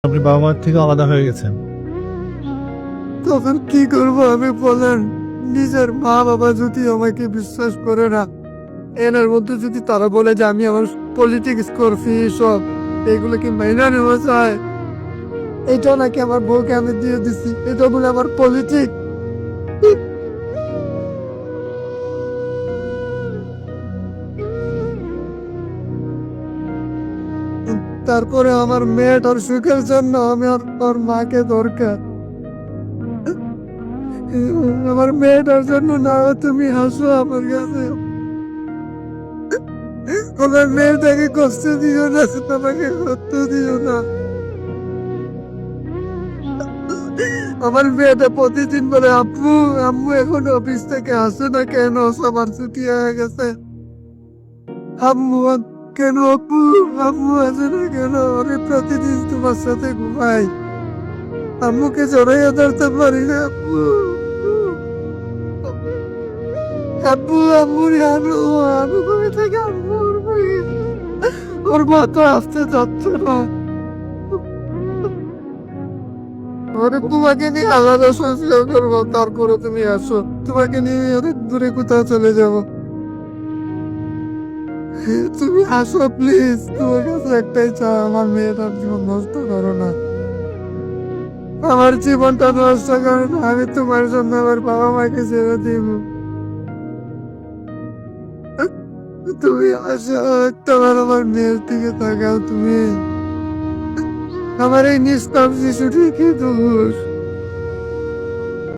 আপনি বাবা মার থেকে আলাদা হয়ে গেছেন। তখন কি করবো আমি বলেন? নিজের মা বাবা যদি আমাকে বিশ্বাস করে না, এর মধ্যে যদি তারা বলে যে আমি আমার পলিটিক্স করছি সব, এগুলোকে মেনে নেওয়া যায়? এটা নাকি আমার বউকে আমি দিয়ে দিছি, এটা বলে আমার পলিটিক্স? তারপরে আমার মেয়েটার সুখের জন্য আমি ওর মাকে দরকার। আমার মেয়েটার জন্য না হয় তুমি হাসো আমার কাছে। আমার মেয়েটাকে কষ্ট দিও না, তোমাকে কষ্ট দিও না। আমার মেয়েটা প্রতিদিন বলে আব্বু আম্মু এখন অফিস থেকে আসে না কেন, সবার ছুটি হয়ে গেছে। আম্মু কেন আব্বু আম্মু আসে না কেন? আমি প্রতিদিন তোমার সাথে ঘুমাই, আম্মুকে জড়াইয়া ধরতে পারি না আব্বু। আব্বু আম্মু আনু আনু করে থেকে আম্মু ওর মা তো আসতে যাচ্ছে না। ওরে তোমাকে নিয়ে আলাদা সংসার করবো, তারপরে তুমি আসো। তোমাকে নিয়ে অনেক দূরে কোথাও চলে যাব। তুমি আসো প্লিজ, তোমার কাছে একটাই চা, আমার মেয়েটার জীবন নষ্ট করো না। আমার জীবনটা নষ্ট করো না, আমি তোমার জন্য আমার বাবা মাকে ছেড়ে দিব। তুমি আসো, তোমার আমার মেয়ের দিকে তাকাও। তুমি আমার এই নিষ্পাপ শিশুটি কি দোষ?